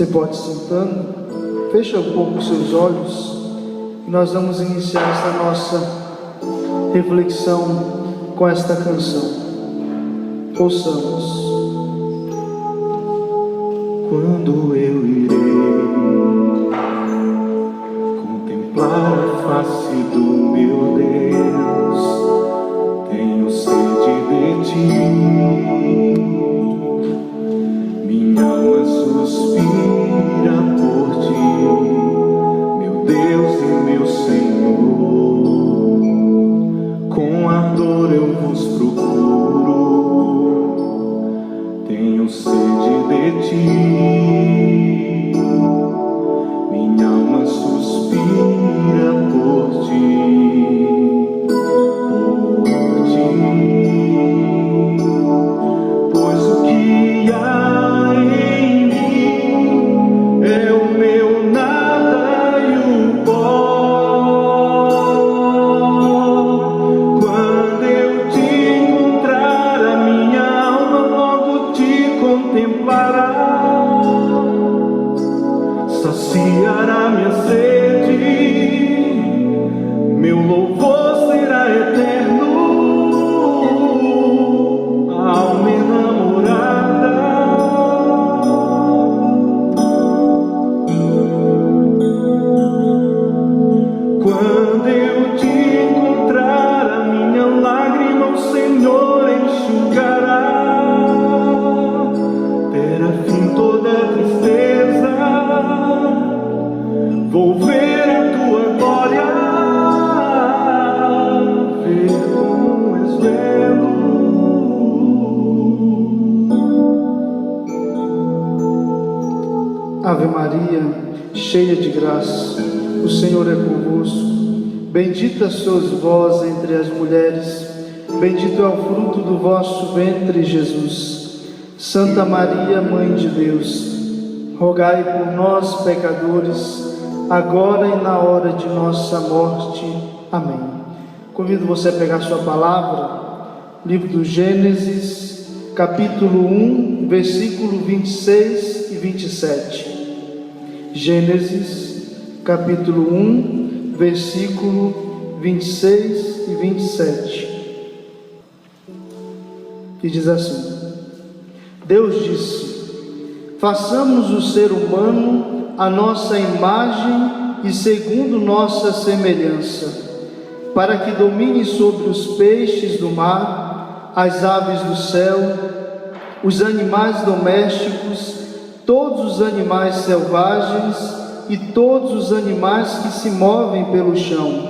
Você pode sentando, fecha um pouco os seus olhos e nós vamos iniciar essa nossa reflexão com esta canção. Ouçamos. Quando eu irei contemplar a face do meu Deus, tenho sede de ti, minha alma suspira por ti, meu Deus e meu Senhor, com ardor eu vos procuro, tenho sede de ti. Saciará minha sede, meu louvor será eterno, alma enamorada. Quando eu te encontrar, a minha lágrima o Senhor enxugará, terá fim toda tristeza. Vou ver a tua glória, ver como és belo. Ave Maria, cheia de graça, o Senhor é convosco. Bendita sois vós entre as mulheres, bendito é o fruto do vosso ventre, Jesus. Santa Maria, Mãe de Deus, rogai por nós, pecadores, agora e na hora de nossa morte. Amém. Convido você a pegar sua palavra, livro do Gênesis, capítulo 1, versículo 26 e 27. Gênesis, capítulo 1, versículo 26 e 27. Que diz assim: Deus disse: façamos o ser humano a nossa imagem e segundo nossa semelhança, para que domine sobre os peixes do mar, as aves do céu, os animais domésticos, todos os animais selvagens e todos os animais que se movem pelo chão.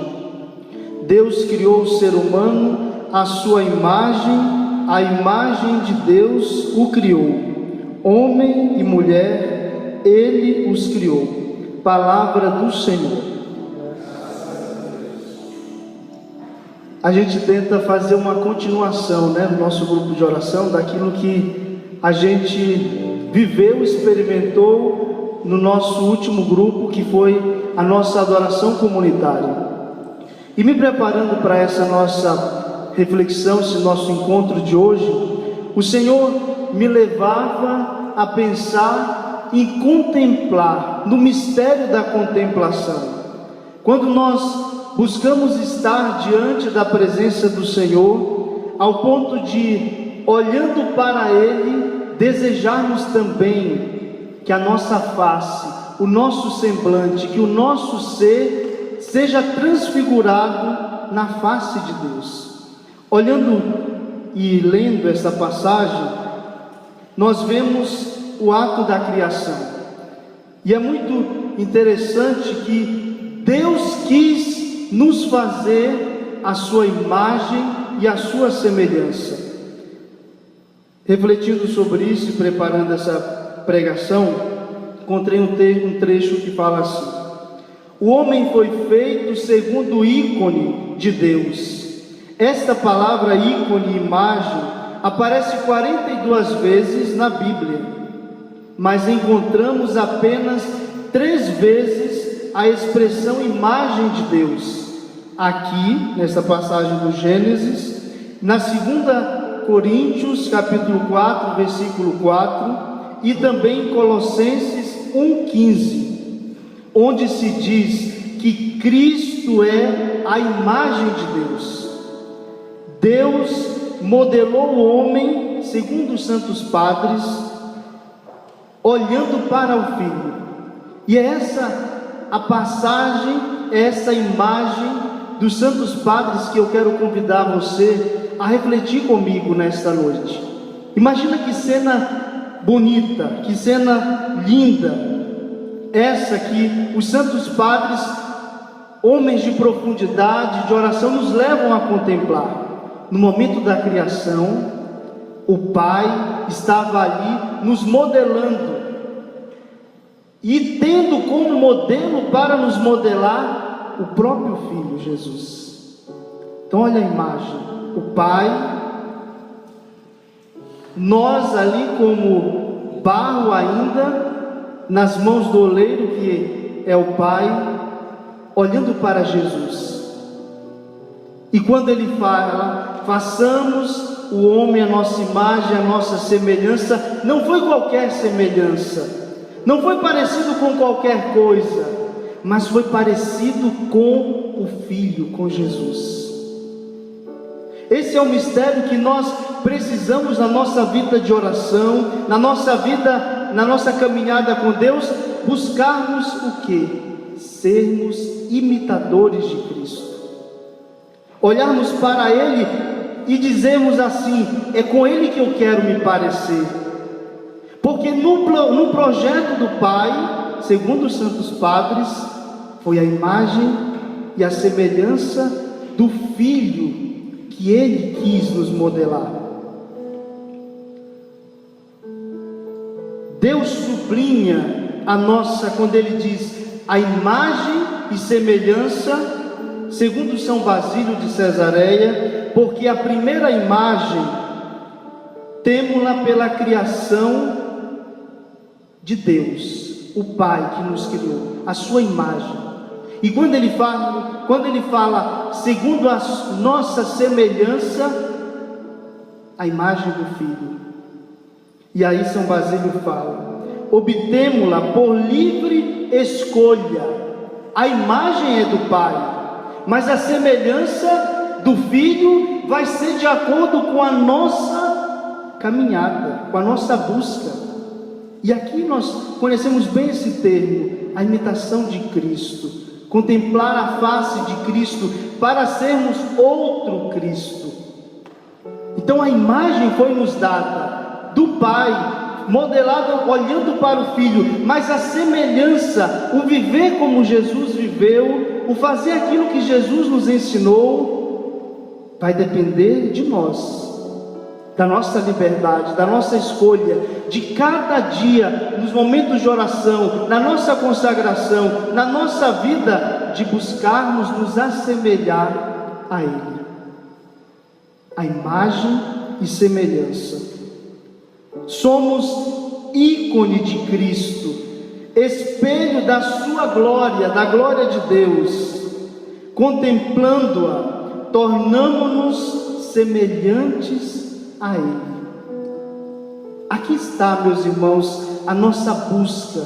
Deus criou o ser humano à sua imagem, a imagem de Deus o criou, homem e mulher Ele os criou. Palavra do Senhor. A gente tenta fazer uma continuação, no nosso grupo de oração, daquilo que a gente viveu, experimentou no nosso último grupo, que foi a nossa adoração comunitária. E me preparando para essa nossa reflexão, esse nosso encontro de hoje, o Senhor me levava a pensar em contemplar, no mistério da contemplação. Quando nós buscamos estar diante da presença do Senhor, ao ponto de, olhando para Ele, desejarmos também que a nossa face, o nosso semblante, que o nosso ser seja transfigurado na face de Deus. Olhando e lendo essa passagem, nós vemos o ato da criação. E é muito interessante que Deus quis nos fazer a sua imagem e a sua semelhança. Refletindo sobre isso e preparando essa pregação, encontrei um trecho que fala assim: o homem foi feito segundo o ícone de Deus. Esta palavra ícone, imagem, aparece 42 vezes na Bíblia, mas encontramos apenas 3 vezes a expressão imagem de Deus. Aqui, nessa passagem do Gênesis, na 2 Coríntios, capítulo 4, versículo 4, e também em Colossenses, 1,15, onde se diz que Cristo é a imagem de Deus. Deus modelou o homem, segundo os santos padres, olhando para o Filho. E é essa a passagem, essa imagem dos santos padres que eu quero convidar você a refletir comigo nesta noite. Imagina que cena bonita, que cena linda, essa que os santos padres, homens de profundidade, de oração, nos levam a contemplar. No momento da criação, o Pai estava ali nos modelando e tendo como modelo para nos modelar o próprio Filho Jesus. Então olha a imagem, o Pai, nós ali como barro ainda, nas mãos do oleiro que é o Pai, olhando para Jesus. E quando ele fala, façamos o homem a nossa imagem, a nossa semelhança, não foi qualquer semelhança, não foi parecido com qualquer coisa, mas foi parecido com o Filho, com Jesus. Esse é o mistério que nós precisamos na nossa vida de oração, na nossa vida, na nossa caminhada com Deus, buscarmos o quê? Sermos imitadores de Cristo. Olharmos para Ele e dizermos assim: é com Ele que eu quero me parecer. Porque no projeto do Pai, segundo os santos padres, foi a imagem e a semelhança do Filho que Ele quis nos modelar. Deus sublinha a nossa, quando Ele diz a imagem e semelhança, segundo São Basílio de Cesareia, porque a primeira imagem temo-la pela criação de Deus, o Pai que nos criou, a sua imagem. E quando ele fala segundo a nossa semelhança, a imagem do Filho. E aí São Basílio fala: obtemo-la por livre escolha. A imagem é do Pai, mas a semelhança do Filho vai ser de acordo com a nossa caminhada, com a nossa busca. E aqui nós conhecemos bem esse termo, a imitação de Cristo. Contemplar a face de Cristo para sermos outro Cristo. Então a imagem foi nos dada do Pai, modelada olhando para o Filho, mas a semelhança, o viver como Jesus viveu, o fazer aquilo que Jesus nos ensinou, vai depender de nós, da nossa liberdade, da nossa escolha, de cada dia, nos momentos de oração, na nossa consagração, na nossa vida, de buscarmos nos assemelhar a Ele. A imagem e semelhança. Somos ícone de Cristo, espelho da sua glória, da glória de Deus. Contemplando-a, tornamo-nos semelhantes a Ele. Aqui está, meus irmãos, a nossa busca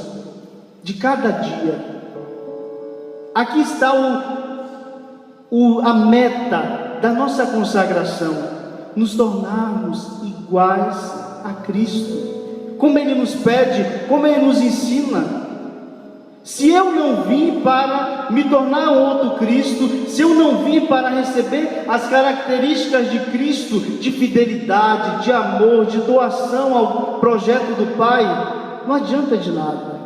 de cada dia. Aqui está a meta da nossa consagração, nos tornarmos iguais a Cristo, como Ele nos pede, como Ele nos ensina. Se eu não vim para me tornar outro Cristo, se eu não vim para receber as características de Cristo, de fidelidade, de amor, de doação ao projeto do Pai, não adianta de nada.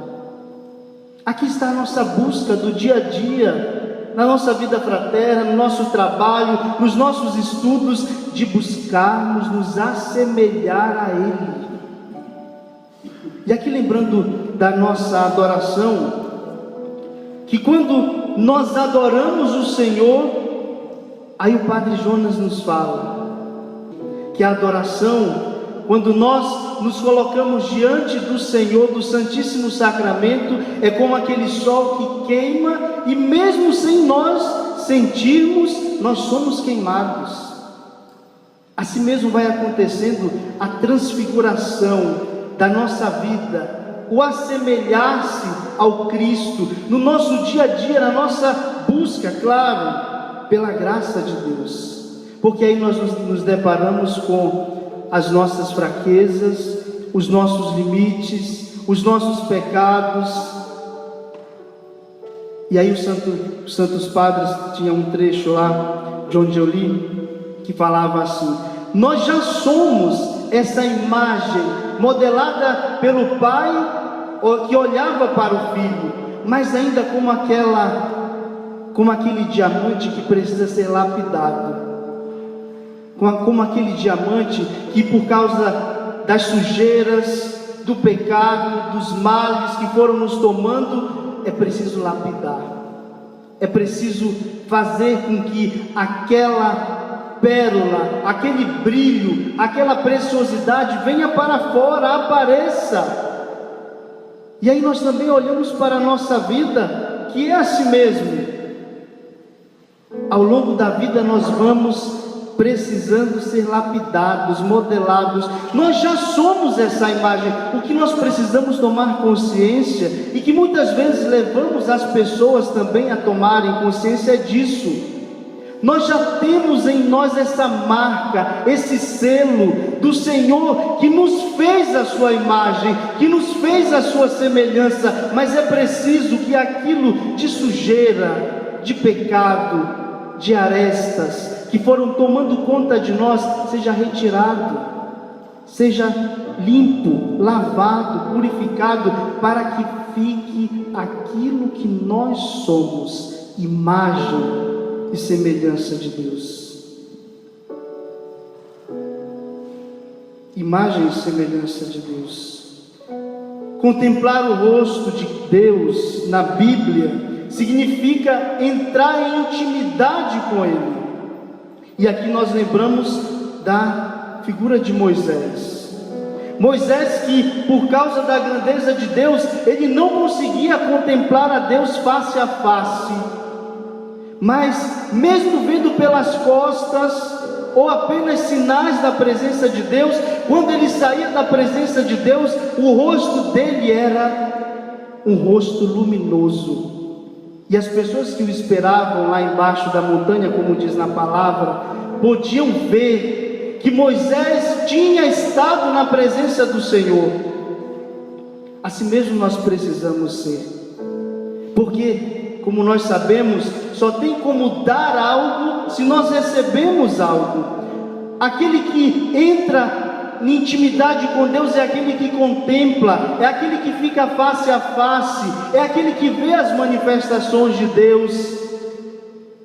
Aqui está a nossa busca do dia a dia, na nossa vida fraterna, no nosso trabalho, nos nossos estudos, de buscarmos nos assemelhar a Ele. E aqui lembrando da nossa adoração, que quando nós adoramos o Senhor, aí o Padre Jonas nos fala que a adoração, quando nós nos colocamos diante do Senhor, do Santíssimo Sacramento, é como aquele sol que queima, e mesmo sem nós sentirmos, nós somos queimados. Assim mesmo vai acontecendo a transfiguração da nossa vida, o assemelhar-se ao Cristo, no nosso dia a dia, na nossa busca, claro, pela graça de Deus, porque aí nós nos deparamos com as nossas fraquezas, os nossos limites, os nossos pecados. E aí os Santos Padres tinha um trecho lá de onde eu li, que falava assim: nós já somos essa imagem modelada pelo Pai, que olhava para o Filho, mas ainda como aquele diamante que precisa ser lapidado, como aquele diamante que, por causa das sujeiras, do pecado, dos males que foram nos tomando, é preciso lapidar, é preciso fazer com que aquela pérola, aquele brilho, aquela preciosidade venha para fora, apareça. E aí nós também olhamos para a nossa vida, que é assim mesmo. Ao longo da vida nós vamos precisando ser lapidados, modelados. Nós já somos essa imagem. O que nós precisamos tomar consciência, e que muitas vezes levamos as pessoas também a tomarem consciência disso: nós já temos em nós essa marca, esse selo do Senhor, que nos fez a sua imagem, que nos fez a sua semelhança. Mas é preciso que aquilo de sujeira, de pecado, de arestas que foram tomando conta de nós, seja retirado, seja limpo, lavado, purificado, para que fique aquilo que nós somos, imagem e semelhança de Deus. Imagem e semelhança de Deus. Contemplar o rosto de Deus na Bíblia significa entrar em intimidade com Ele. E aqui nós lembramos da figura de Moisés. Moisés, que por causa da grandeza de Deus, ele não conseguia contemplar a Deus face a face, mas mesmo vendo pelas costas, ou apenas sinais da presença de Deus, quando ele saía da presença de Deus, o rosto dele era um rosto luminoso. E as pessoas que o esperavam lá embaixo da montanha, como diz na palavra, podiam ver que Moisés tinha estado na presença do Senhor. Assim mesmo nós precisamos ser, porque, como nós sabemos, só tem como dar algo se nós recebemos algo. Aquele que entra em intimidade com Deus é aquele que contempla, é aquele que fica face a face, é aquele que vê as manifestações de Deus.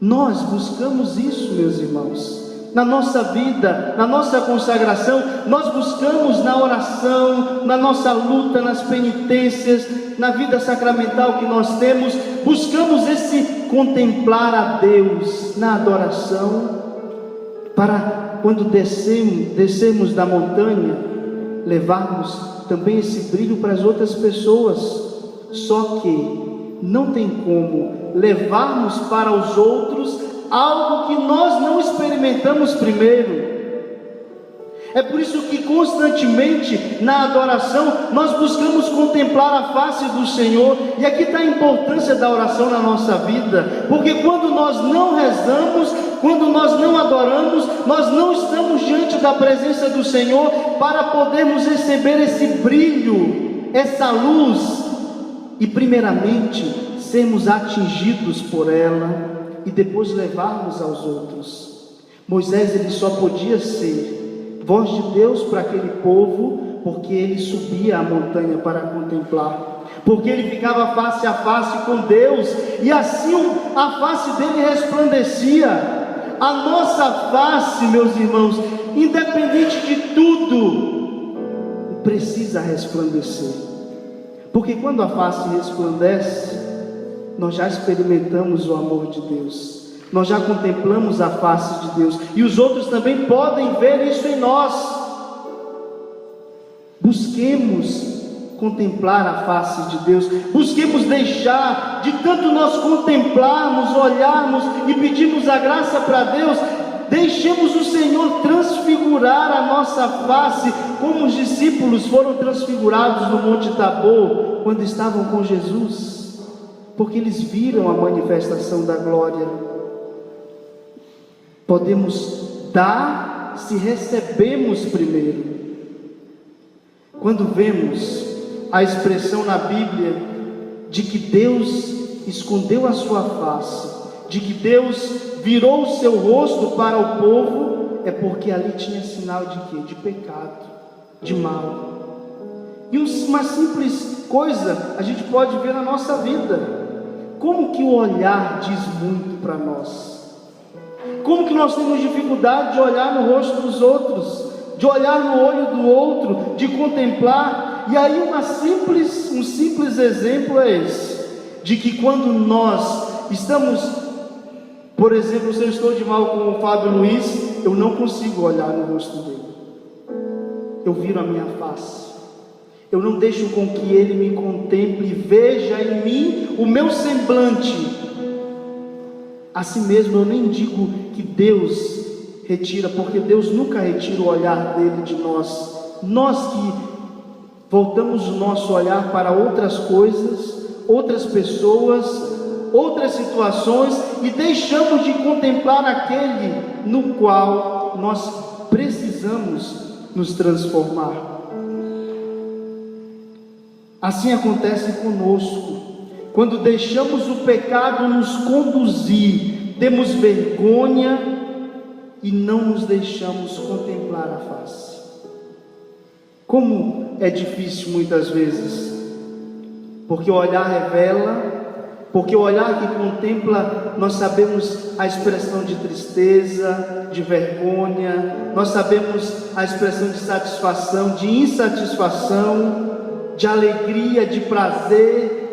Nós buscamos isso, meus irmãos, na nossa vida, na nossa consagração. Nós buscamos na oração, na nossa luta, nas penitências, na vida sacramental que nós temos, buscamos esse contemplar a Deus na adoração, para quando descermos da montanha, levarmos também esse brilho para as outras pessoas. Só que não tem como levarmos para os outros algo que nós não experimentamos primeiro. É por isso que constantemente na adoração nós buscamos contemplar a face do Senhor. E aqui está a importância da oração na nossa vida, porque quando nós não rezamos, quando nós não adoramos, nós não estamos diante da presença do Senhor para podermos receber esse brilho, essa luz, e primeiramente sermos atingidos por ela e depois levarmos aos outros. Moisés, ele só podia ser voz de Deus para aquele povo, porque ele subia a montanha para contemplar, porque ele ficava face a face com Deus, e assim a face dele resplandecia. A nossa face, meus irmãos, independente de tudo, precisa resplandecer, porque quando a face resplandece, nós já experimentamos o amor de Deus, nós já contemplamos a face de Deus, e os outros também podem ver isso em nós. Busquemos contemplar a face de Deus, busquemos deixar, de tanto nós contemplarmos, olharmos e pedirmos a graça para Deus, Deixemos o Senhor transfigurar a nossa face, como os discípulos foram transfigurados no Monte Tabor, quando estavam com Jesus, porque eles viram a manifestação da glória. Podemos dar se recebemos primeiro. Quando vemos a expressão na Bíblia de que Deus escondeu a sua face, de que Deus virou o seu rosto para o povo, é porque ali tinha sinal de quê? De pecado, de mal. E uma simples coisa a gente pode ver na nossa vida. Como que o olhar diz muito para nós? Como que nós temos dificuldade de olhar no rosto dos outros, de olhar no olho do outro, de contemplar? E aí um simples exemplo é esse, de que quando nós estamos, por exemplo, se eu estou de mal com o Fábio Luiz, eu não consigo olhar no rosto dele, eu viro a minha face, eu não deixo com que ele me contemple e veja em mim o meu semblante. Assim mesmo eu nem digo que Deus retira, porque Deus nunca retira o olhar dele de nós. Nós que voltamos o nosso olhar para outras coisas, outras pessoas, outras situações, e deixamos de contemplar aquele no qual nós precisamos nos transformar. Assim acontece conosco. Quando deixamos o pecado nos conduzir, temos vergonha e não nos deixamos contemplar a face. Como é difícil muitas vezes, porque o olhar revela, porque o olhar que contempla, nós sabemos a expressão de tristeza, de vergonha, nós sabemos a expressão de satisfação, de insatisfação, de alegria, de prazer,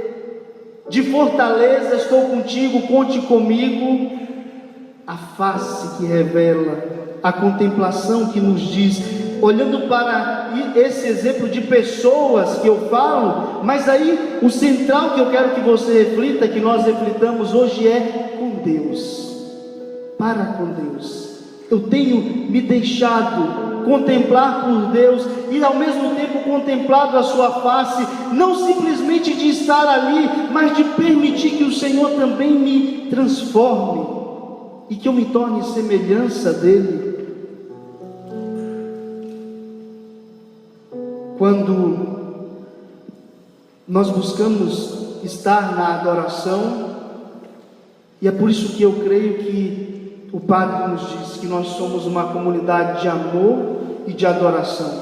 de fortaleza. Estou contigo, conte comigo. A face que revela, a contemplação que nos diz, olhando para esse exemplo de pessoas que eu falo, mas aí o central que eu quero que você reflita, que nós reflitamos hoje, é com Deus, para com Deus. Eu tenho me deixado contemplar por Deus e ao mesmo tempo contemplado a sua face, não simplesmente de estar ali, mas de permitir que o Senhor também me transforme e que eu me torne semelhança dele. Quando nós buscamos estar na adoração, e é por isso que eu creio que o Padre nos diz que nós somos uma comunidade de amor e de adoração,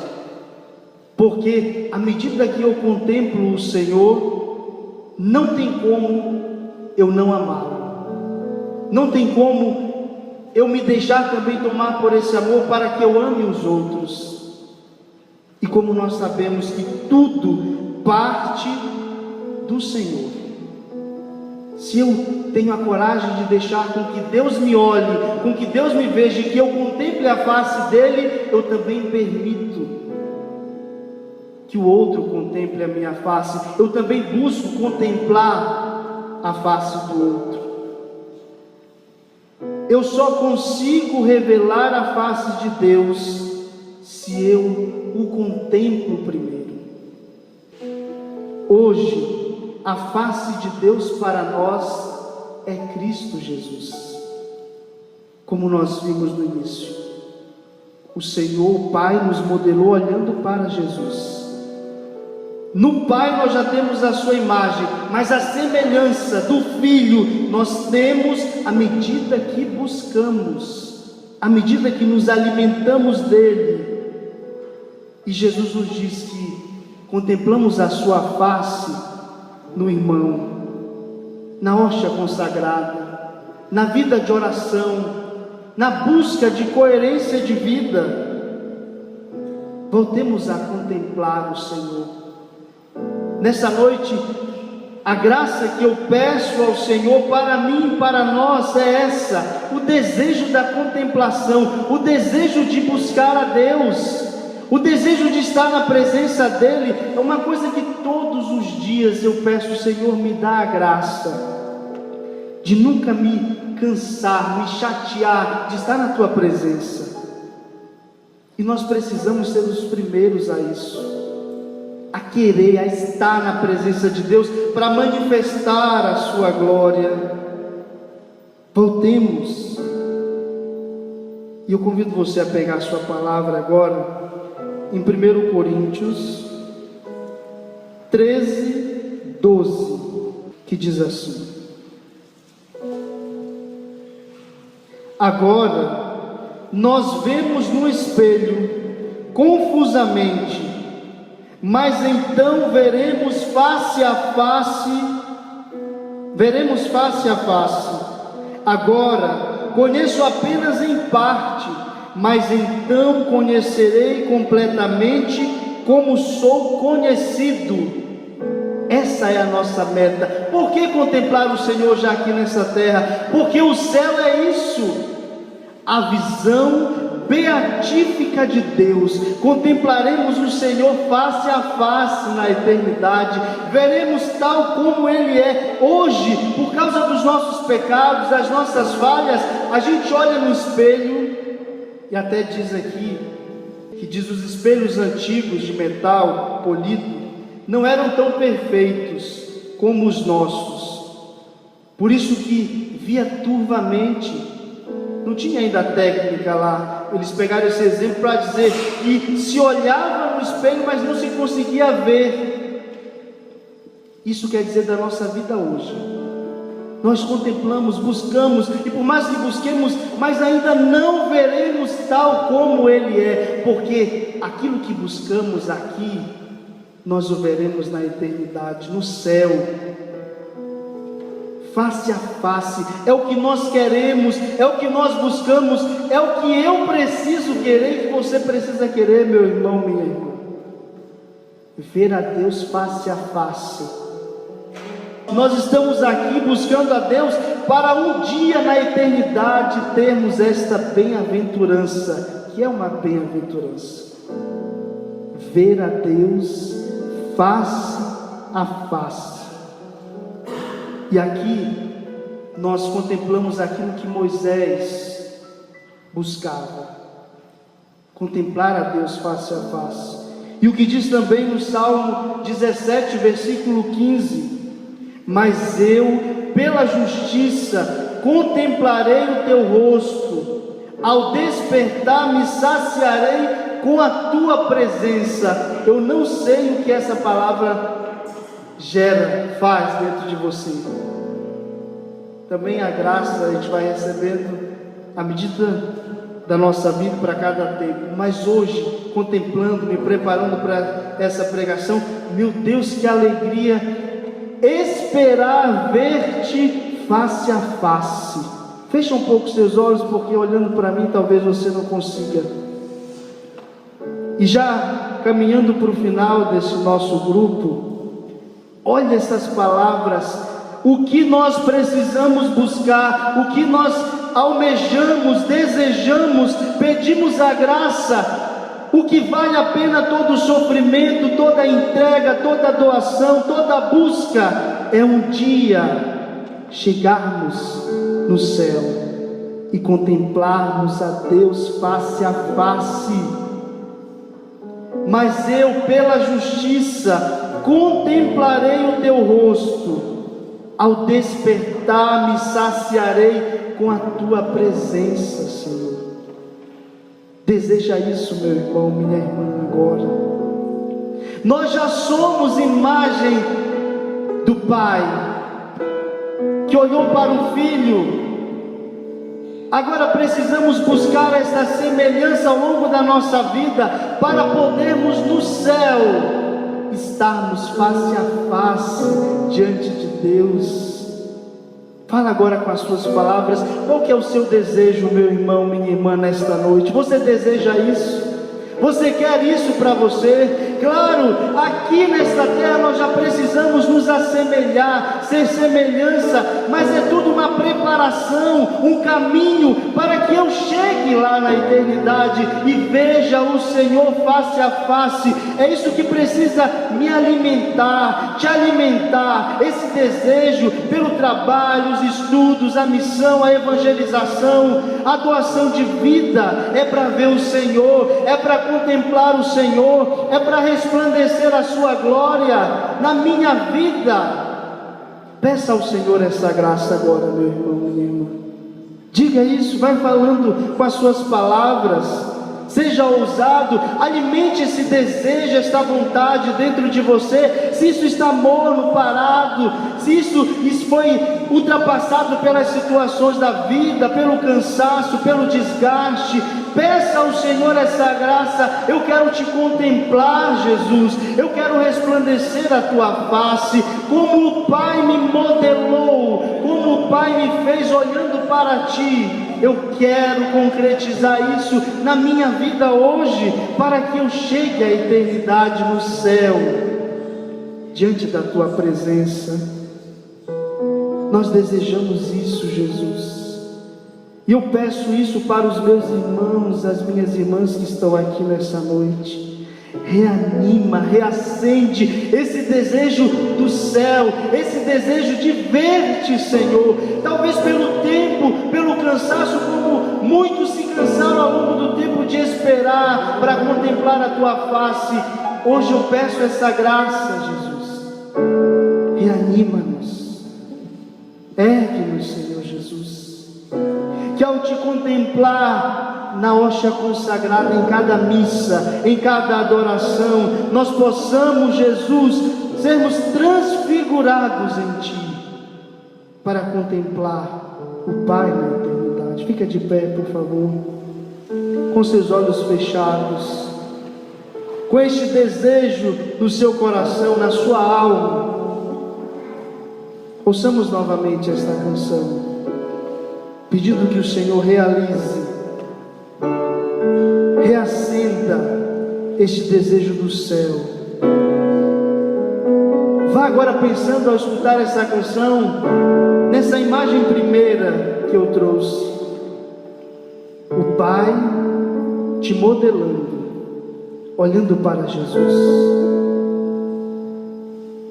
porque à medida que eu contemplo o Senhor, não tem como eu não amá-lo, não tem como eu me deixar também tomar por esse amor para que eu ame os outros. E como nós sabemos que tudo parte do Senhor, se eu tenho a coragem de deixar com que Deus me olhe, com que Deus me veja e que eu contemple a face dele, eu também permito que o outro contemple a minha face. Eu também busco contemplar a face do outro. Eu só consigo revelar a face de Deus se eu o contemplo primeiro. Hoje, a face de Deus para nós é Cristo Jesus. Como nós vimos no início, o Senhor, o Pai, nos modelou olhando para Jesus. No Pai nós já temos a sua imagem, mas a semelhança do Filho nós temos à medida que buscamos, à medida que nos alimentamos dele. E Jesus nos diz que contemplamos a sua face no irmão, na hóstia consagrada, na vida de oração, na busca de coerência de vida. Voltemos a contemplar o Senhor. Nessa noite, a graça que eu peço ao Senhor para mim e para nós é essa: o desejo da contemplação, o desejo de buscar a Deus, o desejo de estar na presença dEle. É uma coisa que todos os dias eu peço: Senhor, me dá a graça de nunca me cansar, me chatear de estar na tua presença. E nós precisamos ser os primeiros a isso, a querer, a estar na presença de Deus para manifestar a sua glória. Voltemos. E eu convido você a pegar a sua palavra agora em 1 Coríntios 13, 12, que diz assim: agora nós vemos no espelho confusamente, mas então veremos face a face. Agora conheço apenas em parte, mas então conhecerei completamente como sou conhecido. Essa é a nossa meta. Por que contemplar o Senhor já aqui nessa terra? Porque o céu é isso, a visão beatífica de Deus. Contemplaremos o Senhor face a face na eternidade, veremos tal como Ele é. Hoje, por causa dos nossos pecados, das nossas falhas, a gente olha no espelho e até diz aqui, que diz os espelhos antigos de metal polido não eram tão perfeitos como os nossos, por isso que via turvamente. Não tinha ainda a técnica lá. Eles pegaram esse exemplo para dizer que se olhava no espelho, mas não se conseguia ver. Isso quer dizer da nossa vida hoje. Nós contemplamos, buscamos, e por mais que busquemos, mas ainda não veremos tal como Ele é, porque aquilo que buscamos aqui, nós o veremos na eternidade, no céu, face a face. É o que nós queremos, é o que nós buscamos, é o que eu preciso querer e que você precisa querer, meu irmão, minha irmã. Ver a Deus face a face. Nós estamos aqui buscando a Deus para um dia na eternidade termos esta bem-aventurança, que é uma bem-aventurança. Ver a Deus face a face. E aqui nós contemplamos aquilo que Moisés buscava, contemplar a Deus face a face. E o que diz também no Salmo 17, versículo 15: mas eu, pela justiça, contemplarei o teu rosto, ao despertar me saciarei com a tua presença. Eu não sei o que essa palavra faz dentro de você. Também a graça a gente vai recebendo à medida da nossa vida para cada tempo. Mas hoje, contemplando, me preparando para essa pregação, meu Deus, que alegria esperar ver-te face a face. Fecha um pouco seus olhos, porque olhando para mim talvez você não consiga. E já caminhando para o final desse nosso grupo, olha essas palavras, o que nós precisamos buscar, o que nós almejamos, desejamos, pedimos a graça, o que vale a pena todo o sofrimento, toda a entrega, toda a doação, toda a busca, é um dia chegarmos no céu e contemplarmos a Deus face a face. Mas eu, pela justiça, contemplarei o teu rosto, ao despertar me saciarei com a tua presença, Senhor. Deseja isso, meu irmão, minha irmã, agora. Nós já somos imagem do Pai, que olhou para o Filho. Agora precisamos buscar essa semelhança ao longo da nossa vida, para podermos no céu estarmos face a face diante de Deus. Fala agora com as suas palavras. Qual que é o seu desejo, meu irmão, minha irmã, nesta noite? Você deseja isso? Você quer isso para você? Claro, aqui nesta terra nós já precisamos nos assemelhar, ser semelhança, mas é tudo uma preparação, um caminho para que eu chegue lá na eternidade e veja o Senhor face a face. É isso que precisa me alimentar, te alimentar, esse desejo pelo trabalho, os estudos, a missão, a evangelização, a doação de vida. É para ver o Senhor, é para contemplar o Senhor, é para resplandecer a sua glória na minha vida. Peça ao Senhor essa graça agora, meu irmão, minha irmã. Diga isso, vai falando com as suas palavras. Seja ousado, alimente esse desejo, esta vontade dentro de você. Se isso está morno, parado, se isso foi ultrapassado pelas situações da vida, pelo cansaço, pelo desgaste, peça ao Senhor essa graça. Eu quero te contemplar, Jesus, eu quero resplandecer a tua face, como o Pai me modelou, como o Pai me fez olhando para ti. Eu quero concretizar isso na minha vida hoje, para que eu chegue à eternidade no céu, diante da tua presença. Nós desejamos isso, Jesus, e eu peço isso para os meus irmãos, as minhas irmãs que estão aqui nessa noite. Reanima, reacende esse desejo do céu, esse desejo de ver-te, Senhor. Talvez pelo tempo, pelo cansaço, como muitos se cansaram ao longo do tempo de esperar para contemplar a tua face. Hoje eu peço essa graça, Jesus. Reanima-nos, ergue-nos, Senhor Jesus, que ao te contemplar na hóstia consagrada, em cada missa, em cada adoração, nós possamos, Jesus, sermos transfigurados em Ti, para contemplar o Pai na eternidade. Fica de pé, por favor, com seus olhos fechados, com este desejo no seu coração, na sua alma. Ouçamos novamente esta canção, pedindo que o Senhor realize, reacenda este desejo do céu. Vá agora pensando ao escutar essa canção, nessa imagem primeira que eu trouxe, o Pai te modelando, olhando para Jesus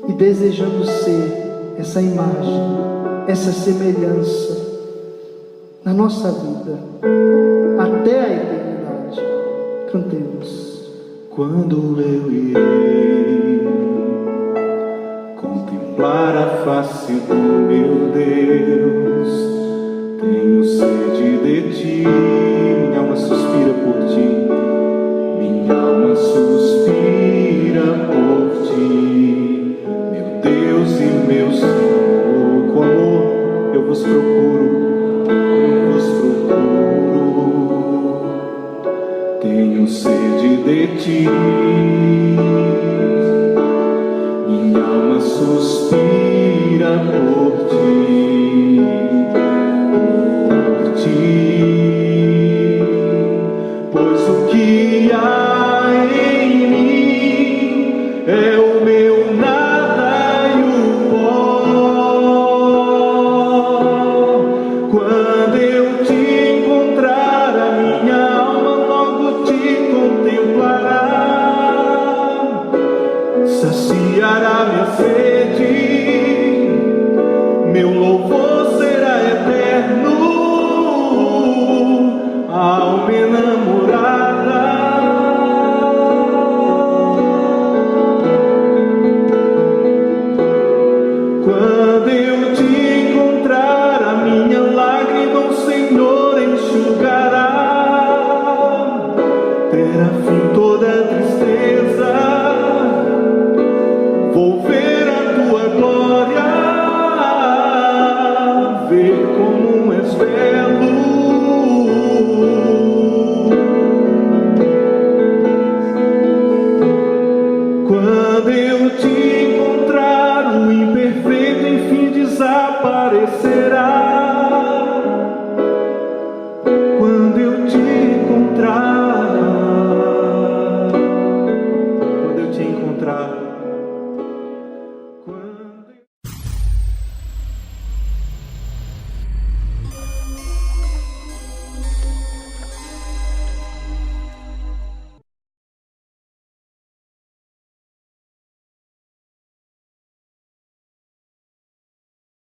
e desejando ser essa imagem, essa semelhança na nossa vida, até a eternidade. Cantemos. Quando eu irei contemplar a face do meu Deus, tenho sede de ti, minha alma suspira por ti, minha alma suspira por ti, meu Deus e meu Senhor. Com amor eu vos procuro, tenho sede de ti, minha alma suspira por ti, pois o que há em mim é o meu nada e o pó. Quando eu te encontrar, a minha saciará minha sede, meu louvor será eterno, alma enamorada. Quando eu te encontrar, a minha lágrima o Senhor enxugará, terá fim toda tristeza. Vou ver a tua glória, ver como és belo. Quando eu te encontrar, o imperfeito enfim desaparecerá.